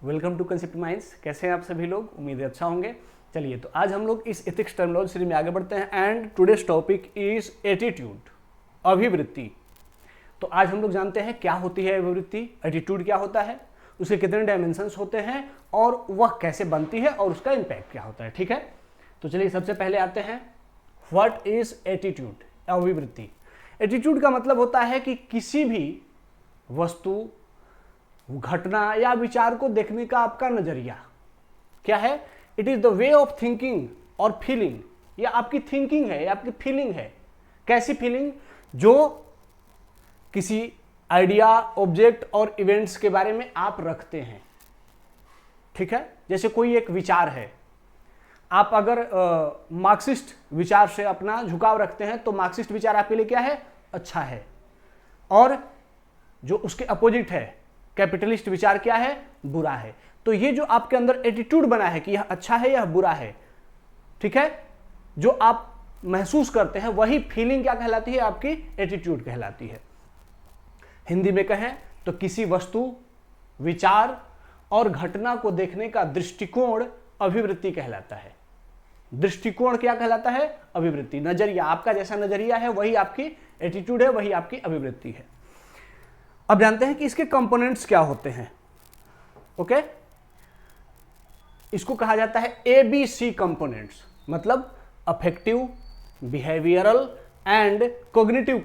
Welcome to concept minds. कैसे हैं आप सभी लोग? उम्मीद है अच्छा होंगे। चलिए, तो आज हम लोग इस एथिक्स टर्मिनोलॉजी सीरीज में आगे बढ़ते हैं and today's topic is attitude, अभिवृत्ति। तो आज हम लोग जानते हैं क्या होती है अभिवृत्ति, एटीट्यूड क्या होता है, उसके कितने डायमेंशंस होते हैं और वह कैसे बनती है और उसका इम्पैक्ट क्या होता है। ठीक है, तो चलिए सबसे पहले आते हैं व्हाट इज एटीट्यूड, अभिवृत्ति। एटीट्यूड का मतलब होता है कि किसी भी वस्तु, घटना या विचार को देखने का आपका नजरिया क्या है। It is the way of thinking और फीलिंग। या आपकी थिंकिंग है या आपकी फीलिंग है। कैसी फीलिंग? जो किसी आइडिया, ऑब्जेक्ट और इवेंट्स के बारे में आप रखते हैं। ठीक है, जैसे कोई एक विचार है, आप अगर मार्क्सिस्ट विचार से अपना झुकाव रखते हैं तो मार्क्सिस्ट विचार आपके लिए क्या है? अच्छा है। और जो उसके अपोजिट है, कैपिटलिस्ट विचार, क्या है? बुरा है। तो ये जो आपके अंदर एटीट्यूड बना है कि यह अच्छा है यह बुरा है, ठीक है, जो आप महसूस करते हैं वही फीलिंग क्या कहलाती है? आपकी एटीट्यूड कहलाती है। हिंदी में कहें तो किसी वस्तु, विचार और घटना को देखने का दृष्टिकोण अभिवृत्ति कहलाता है। दृष्टिकोण क्या कहलाता है? अभिवृत्ति। नजरिया, आपका जैसा नजरिया है वही आपकी एटीट्यूड है, वही आपकी अभिवृत्ति है। अब जानते हैं कि इसके कंपोनेंट्स क्या होते हैं। ओके, इसको कहा जाता है ABC कंपोनेंट्स, मतलब affective, behavioural and cognitive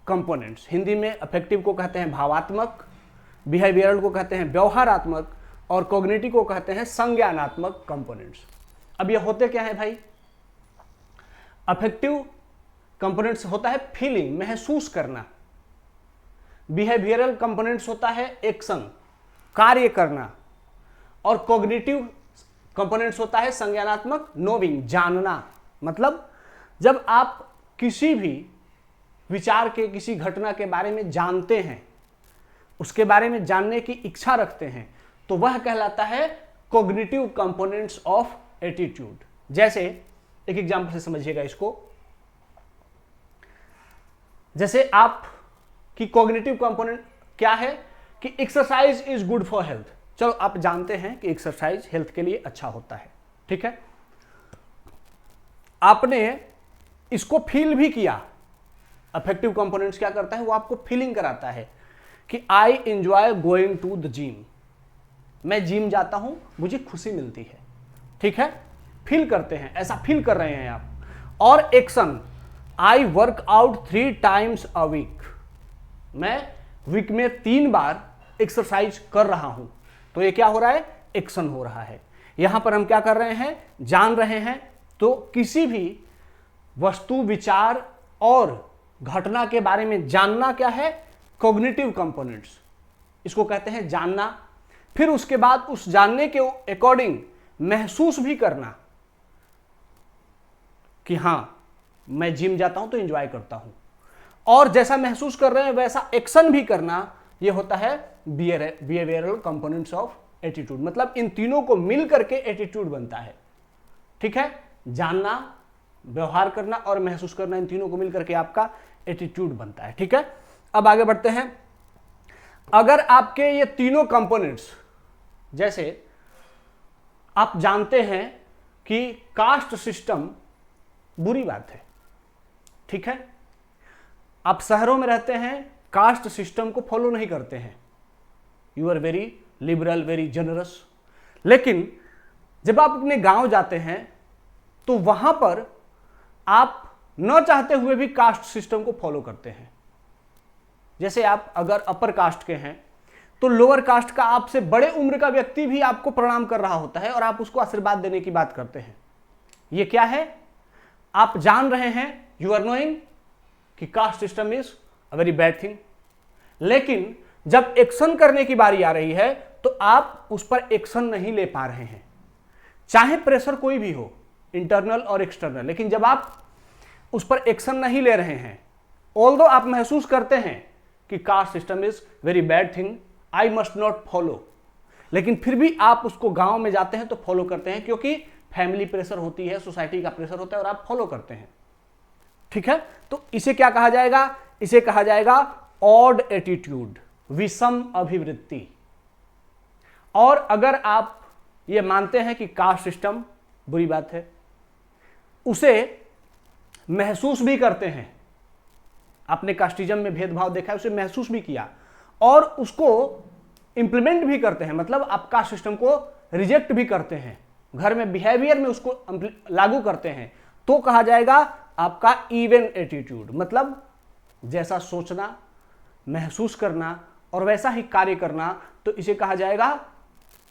components. Hindi में अफेक्टिव को कहते हैं भावात्मक, बिहेवियरल को कहते हैं व्यवहारात्मक और कॉग्निटिव को कहते हैं संज्ञानात्मक कंपोनेंट्स। अब ये होते क्या है भाई? अफेक्टिव कंपोनेंट्स होता है फीलिंग, महसूस करना। बिहेवियरल कंपोनेंट्स होता है एक्शन, कार्य करना। और कॉग्निटिव कंपोनेंट्स होता है संज्ञानात्मक, नोविंग, जानना। मतलब जब आप किसी भी विचार के, किसी घटना के बारे में जानते हैं, उसके बारे में जानने की इच्छा रखते हैं, तो वह कहलाता है कॉग्निटिव कंपोनेंट्स ऑफ एटीट्यूड। जैसे एक एग्जांपल से समझिएगा इसको। जैसे आप कि कॉग्निटिव कंपोनेंट क्या है कि exercise is good for health. चलो, आप जानते हैं कि एक्सरसाइज हेल्थ के लिए अच्छा होता है, ठीक है। आपने इसको फील भी किया। अफेक्टिव कंपोनेंट्स क्या करता है? वो आपको फीलिंग कराता है कि I enjoy going to the gym. मैं जिम जाता हूं, मुझे खुशी मिलती है। ठीक है, फील करते हैं, ऐसा फील कर रहे हैं आप। और action, I work out 3 times a week। मैं वीक में 3 बार एक्सरसाइज कर रहा हूं। तो ये क्या हो रहा है? एक्शन हो रहा है। यहां पर हम क्या कर रहे हैं? जान रहे हैं। तो किसी भी वस्तु, विचार और घटना के बारे में जानना क्या है? Cognitive components. इसको कहते हैं जानना। फिर उसके बाद उस जानने के अकॉर्डिंग महसूस भी करना कि हां, मैं जिम जाता हूं तो एंजॉय करता हूं। और जैसा महसूस कर रहे हैं वैसा एक्शन भी करना, यह होता है बिहेवियरल कंपोनेंट्स ऑफ एटीट्यूड। मतलब इन तीनों को मिल करके एटीट्यूड बनता है। ठीक है, जानना, व्यवहार करना और महसूस करना, इन तीनों को मिल करके आपका एटीट्यूड बनता है। ठीक है, अब आगे बढ़ते हैं। अगर आपके ये तीनों कंपोनेंट्स, जैसे आप जानते हैं कि कास्ट सिस्टम बुरी बात है, ठीक है, आप शहरों में रहते हैं, कास्ट सिस्टम को फॉलो नहीं करते हैं, you are very liberal, very generous. लेकिन जब आप अपने गांव जाते हैं तो वहां पर आप न चाहते हुए भी कास्ट सिस्टम को फॉलो करते हैं। जैसे आप अगर अपर कास्ट के हैं तो लोअर कास्ट का आपसे बड़े उम्र का व्यक्ति भी आपको प्रणाम कर रहा होता है और आप उसको आशीर्वाद देने की बात करते हैं। यह क्या है? आप जान रहे हैं, यू आर नोइंग कि caste system is a very bad thing. लेकिन जब एक्शन करने की बारी आ रही है तो आप उस पर एक्शन नहीं ले पा रहे हैं, चाहे प्रेशर कोई भी हो, इंटरनल और एक्सटर्नल। लेकिन जब आप उस पर एक्शन नहीं ले रहे हैं, ऑल्दो आप महसूस करते हैं कि caste system is very bad thing, I must not follow, लेकिन फिर भी आप उसको गांव में जाते हैं तो फॉलो करते हैं, क्योंकि फैमिली प्रेशर होती है, सोसाइटी का प्रेशर होता है और आप फॉलो करते हैं। ठीक है, तो इसे क्या कहा जाएगा? इसे कहा जाएगा ऑड एटीट्यूड, विषम अभिवृत्ति। और अगर आप ये मानते हैं कि कास्ट सिस्टम बुरी बात है, उसे महसूस भी करते हैं, आपने कास्टिज्म में भेदभाव देखा है, उसे महसूस भी किया और उसको इंप्लीमेंट भी करते हैं, मतलब आप कास्ट सिस्टम को रिजेक्ट भी करते हैं, घर में बिहेवियर में उसको लागू करते हैं, तो कहा जाएगा आपका इवन एटीट्यूड। मतलब जैसा सोचना, महसूस करना और वैसा ही कार्य करना, तो इसे कहा जाएगा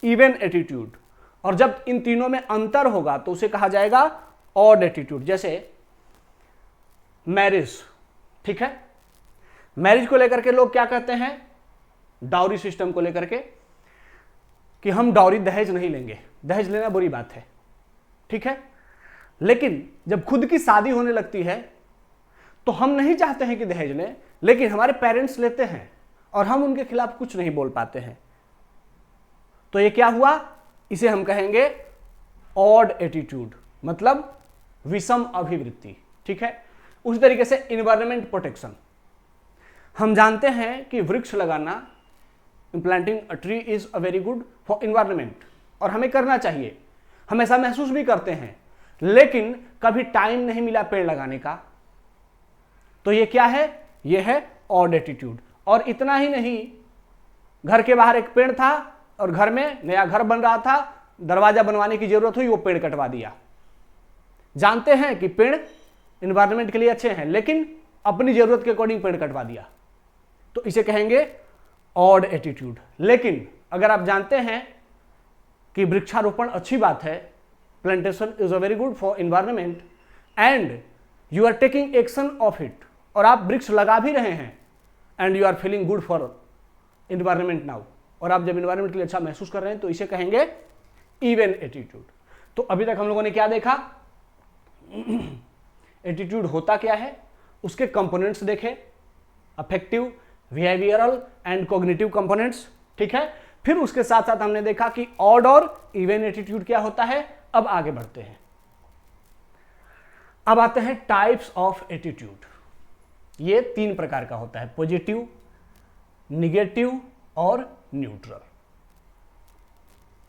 इवन एटीट्यूड। और जब इन तीनों में अंतर होगा तो उसे कहा जाएगा ऑड एटीट्यूड। जैसे मैरिज, ठीक है, मैरिज को लेकर के लोग क्या कहते हैं, डाउरी सिस्टम को लेकर के, कि हम डाउरी दहेज नहीं लेंगे, दहेज लेना बुरी बात है, ठीक है। लेकिन जब खुद की शादी होने लगती है तो हम नहीं चाहते हैं कि दहेज लें, लेकिन हमारे पेरेंट्स लेते हैं और हम उनके खिलाफ कुछ नहीं बोल पाते हैं, तो ये क्या हुआ, इसे हम कहेंगे ऑड एटीट्यूड, मतलब विषम अभिवृत्ति, ठीक है। उसी तरीके से इन्वायरमेंट प्रोटेक्शन, हम जानते हैं कि वृक्ष लगाना, planting a tree is a very good for environment, और हमें करना चाहिए, हम ऐसा महसूस भी करते हैं, लेकिन कभी टाइम नहीं मिला पेड़ लगाने का, तो ये क्या है, ये है ऑड एटीट्यूड। और इतना ही नहीं, घर के बाहर एक पेड़ था और घर में नया घर बन रहा था, दरवाजा बनवाने की जरूरत हुई, वो पेड़ कटवा दिया। जानते हैं कि पेड़ इन्वायरमेंट के लिए अच्छे हैं, लेकिन अपनी जरूरत के अकॉर्डिंग पेड़ कटवा दिया, तो इसे कहेंगे ऑड एटीट्यूड। लेकिन अगर आप जानते हैं कि वृक्षारोपण अच्छी बात है, plantation is a very good for environment and you are taking action of it, और आप वृक्ष लगा भी रहे हैं and you are feeling good for environment now, और आप जब इन्वायरमेंट के लिए अच्छा महसूस कर रहे हैं, तो इसे कहेंगे इवन एटीट्यूड। तो अभी तक हम लोगों ने क्या देखा, एटीट्यूड होता क्या है, उसके कंपोनेंट्स देखे, affective, behavioural and cognitive components, ठीक है। फिर उसके साथ साथ हमने देखा कि ऑड और इवन एटीट्यूड क्या होता है। अब आगे बढ़ते हैं, अब आते हैं टाइप्स ऑफ एटीट्यूड। ये 3 प्रकार का होता है, पॉजिटिव, निगेटिव और न्यूट्रल।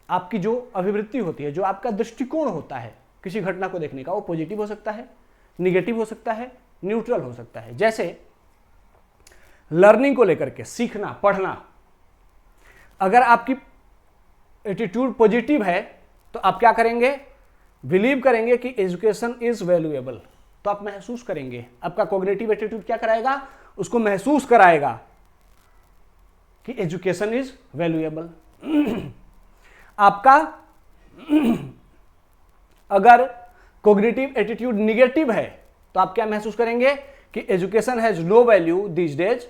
आपकी जो अभिवृत्ति होती है, जो आपका दृष्टिकोण होता है किसी घटना को देखने का, वो पॉजिटिव हो सकता है, निगेटिव हो सकता है, न्यूट्रल हो सकता है। जैसे लर्निंग को लेकर के, सीखना, पढ़ना, अगर आपकी एटीट्यूड पॉजिटिव है तो आप क्या करेंगे, बिलीव करेंगे कि एजुकेशन इज वैल्यूएबल, तो आप महसूस करेंगे, आपका कॉग्निटिव एटीट्यूड क्या कराएगा, उसको महसूस कराएगा कि एजुकेशन इज वैल्यूएबल। आपका अगर कॉग्निटिव एटीट्यूड निगेटिव है तो आप क्या महसूस करेंगे कि education has no value these days,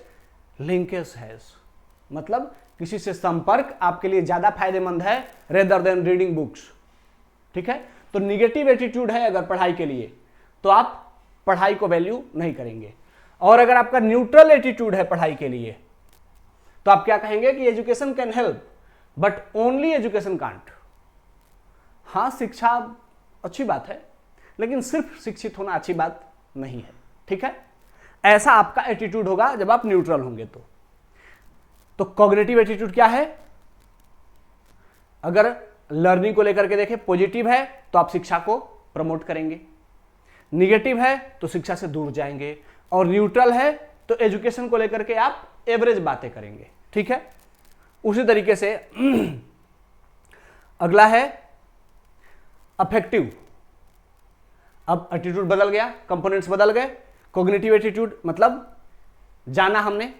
linkage has, मतलब किसी से संपर्क आपके लिए ज्यादा फायदेमंद है रेदर देन रीडिंग बुक्स, ठीक है। तो निगेटिव एटीट्यूड है अगर पढ़ाई के लिए, तो आप पढ़ाई को वैल्यू नहीं करेंगे। और अगर आपका न्यूट्रल एटीट्यूड है पढ़ाई के लिए, तो आप क्या कहेंगे कि education can help but only education can't. हाँ, शिक्षा अच्छी बात है, लेकिन सिर्फ शिक्षित होना अच्छी बात नहीं है, ठीक है। ऐसा आपका एटीट्यूड होगा जब आप न्यूट्रल होंगे। तो कॉग्निटिव एटीट्यूड क्या है, अगर लर्निंग को लेकर के देखें, पॉजिटिव है तो आप शिक्षा को प्रमोट करेंगे, निगेटिव है तो शिक्षा से दूर जाएंगे, और न्यूट्रल है तो एजुकेशन को लेकर के आप एवरेज बातें करेंगे, ठीक है। उसी तरीके से अगला है अफेक्टिव। अब एटीट्यूड बदल गया, कंपोनेंट्स बदल गए। कॉग्निटिव एटीट्यूड मतलब जाना हमने,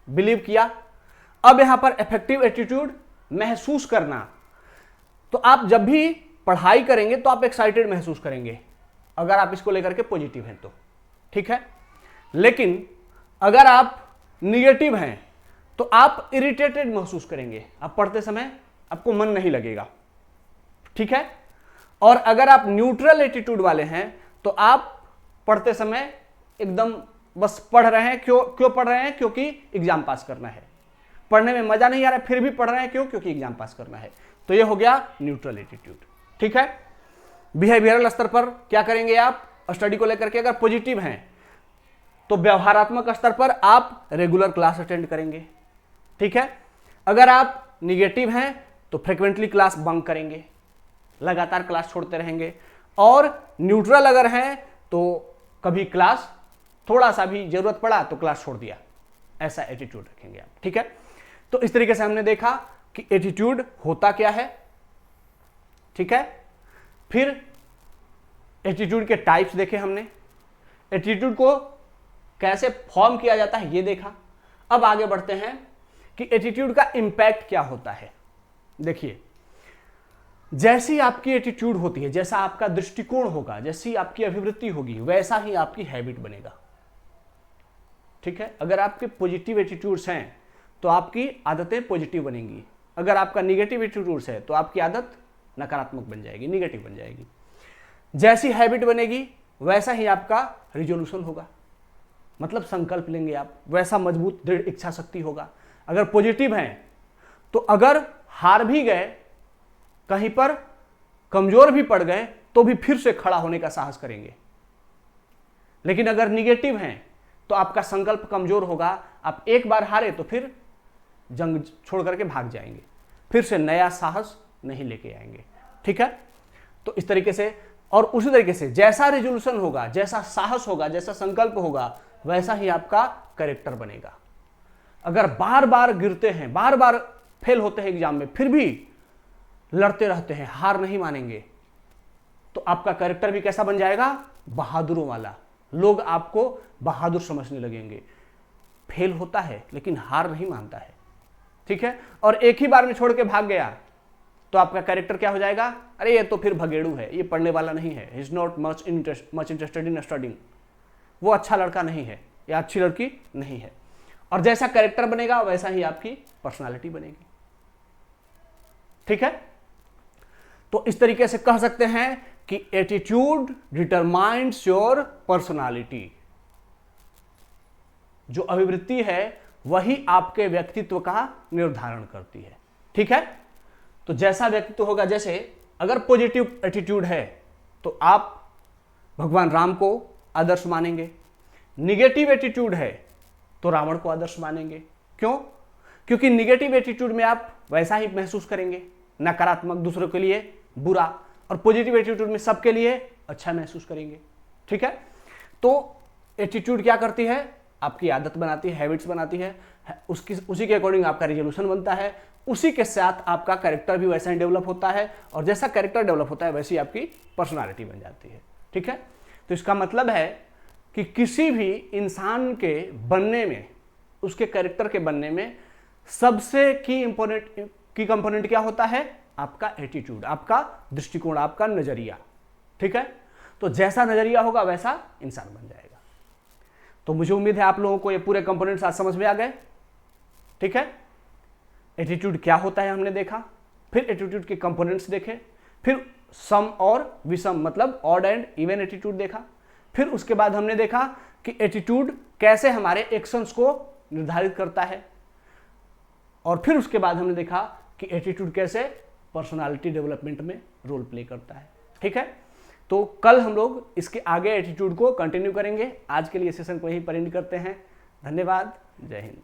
बिलीव किया। अब यहां पर अफेक्टिव एटीट्यूड, महसूस करना। तो आप जब भी पढ़ाई करेंगे तो आप एक्साइटेड महसूस करेंगे अगर आप इसको लेकर के पॉजिटिव हैं तो, ठीक है। लेकिन अगर आप निगेटिव हैं तो आप इरिटेटेड महसूस करेंगे, आप पढ़ते समय आपको मन नहीं लगेगा, ठीक है। और अगर आप न्यूट्रल एटीट्यूड वाले हैं तो आप पढ़ते समय एकदम बस पढ़ रहे हैं, क्यों पढ़ रहे हैं, क्योंकि एग्जाम पास करना है। पढ़ने में मजा नहीं आ रहा है फिर भी पढ़ रहे हैं, क्योंकि एग्जाम पास करना है। तो ये हो गया न्यूट्रल एटीट्यूड, ठीक है। बिहेवियरल स्तर पर क्या करेंगे आप, स्टडी को लेकर के अगर पॉजिटिव हैं तो व्यवहारात्मक स्तर पर आप रेगुलर क्लास अटेंड करेंगे, ठीक है। अगर आप निगेटिव हैं तो फ्रिक्वेंटली क्लास बंक करेंगे, लगातार क्लास छोड़ते रहेंगे। और न्यूट्रल अगर हैं तो कभी क्लास थोड़ा सा भी जरूरत पड़ा तो क्लास छोड़ दिया, ऐसा एटीट्यूड रखेंगे आप। ठीक है, तो इस तरीके से हमने देखा कि एटीट्यूड होता क्या है। ठीक है, फिर एटीट्यूड के टाइप्स देखे हमने, एटीट्यूड को कैसे फॉर्म किया जाता है ये देखा। अब आगे बढ़ते हैं कि एटीट्यूड का इंपैक्ट क्या होता है। देखिए, जैसी आपकी एटीट्यूड होती है, जैसा आपका दृष्टिकोण होगा, जैसी आपकी अभिवृत्ति होगी, वैसा ही आपकी हैबिट बनेगा। ठीक है, अगर आपके पॉजिटिव एटीट्यूड्स हैं तो आपकी आदतें पॉजिटिव बनेंगी, अगर आपका निगेटिव एटीट्यूड्स है तो आपकी आदत नकारात्मक बन जाएगी, निगेटिव बन जाएगी। जैसी हैबिट बनेगी वैसा ही आपका रिजोल्यूशन होगा, मतलब संकल्प लेंगे आप, वैसा मजबूत दृढ़ इच्छा शक्ति होगा। अगर पॉजिटिव हैं तो अगर हार भी गए, कहीं पर कमजोर भी पड़ गए, तो भी फिर से खड़ा होने का साहस करेंगे। लेकिन अगर निगेटिव हैं तो आपका संकल्प कमजोर होगा, आप एक बार हारे तो फिर जंग छोड़ करके भाग जाएंगे, फिर से नया साहस नहीं लेके आएंगे। ठीक है, तो इस तरीके से, और उसी तरीके से जैसा रिजोल्यूशन होगा, जैसा साहस होगा, जैसा संकल्प होगा, वैसा ही आपका कैरेक्टर बनेगा। अगर बार बार गिरते हैं, बार बार फेल होते हैं एग्जाम में, फिर भी लड़ते रहते हैं, हार नहीं मानेंगे, तो आपका कैरेक्टर भी कैसा बन जाएगा? बहादुरों वाला। लोग आपको बहादुर समझने लगेंगे। फेल होता है लेकिन हार नहीं मानता है। ठीक है, और एक ही बार में छोड़ के भाग गया तो आपका कैरेक्टर क्या हो जाएगा? अरे ये तो फिर भगेड़ू है, ये पढ़ने वाला नहीं है, he is not much interested in studying, वो अच्छा लड़का नहीं है या अच्छी लड़की नहीं है। और जैसा कैरेक्टर बनेगा वैसा ही आपकी पर्सनालिटी बनेगी। ठीक है, तो इस तरीके से कह सकते हैं कि एटीट्यूड डिटरमाइंस योर पर्सनालिटी। जो अभिवृत्ति है वही आपके व्यक्तित्व का निर्धारण करती है। ठीक है, तो जैसा व्यक्तित्व होगा, जैसे अगर पॉजिटिव एटीट्यूड है तो आप भगवान राम को आदर्श मानेंगे, निगेटिव एटीट्यूड है तो रावण को आदर्श मानेंगे। क्यों? क्योंकि निगेटिव एटीट्यूड में आप वैसा ही महसूस करेंगे, नकारात्मक, दूसरों के लिए बुरा, और पॉजिटिव एटीट्यूड में सबके लिए अच्छा महसूस करेंगे। ठीक है, तो एटीट्यूड क्या करती है? आपकी आदत बनाती है, हैबिट्स बनाती है, उसी के अकॉर्डिंग आपका रिजोल्यूशन बनता है, उसी के साथ आपका कैरेक्टर भी वैसा ही डेवलप होता है, और जैसा कैरेक्टर डेवलप होता है वैसी आपकी पर्सनालिटी बन जाती है। ठीक है, तो इसका मतलब है कि किसी भी इंसान के बनने में, उसके कैरेक्टर के बनने में सबसे की कंपोनेंट क्या होता है? आपका एटीट्यूड, आपका दृष्टिकोण, आपका नजरिया। ठीक है, तो जैसा नजरिया होगा वैसा इंसान बन जाएगा। तो मुझे उम्मीद है आप लोगों को ये पूरे कंपोनेंट्स आज समझ में आ गए। ठीक है, एटीट्यूड क्या होता है हमने देखा, फिर एटीट्यूड के कंपोनेंट्स देखे, फिर सम और विषम मतलब ऑड एंड इवन एटीट्यूड देखा, फिर उसके बाद हमने देखा कि एटीट्यूड कैसे हमारे एक्शंस को निर्धारित करता है, और फिर उसके बाद हमने देखा कि एटीट्यूड कैसे पर्सनालिटी डेवलपमेंट में रोल प्ले करता है। ठीक है, तो कल हम लोग इसके आगे एटीट्यूड को कंटिन्यू करेंगे। आज के लिए सेशन को यहीं पर एंड करते हैं। धन्यवाद, जय हिंद।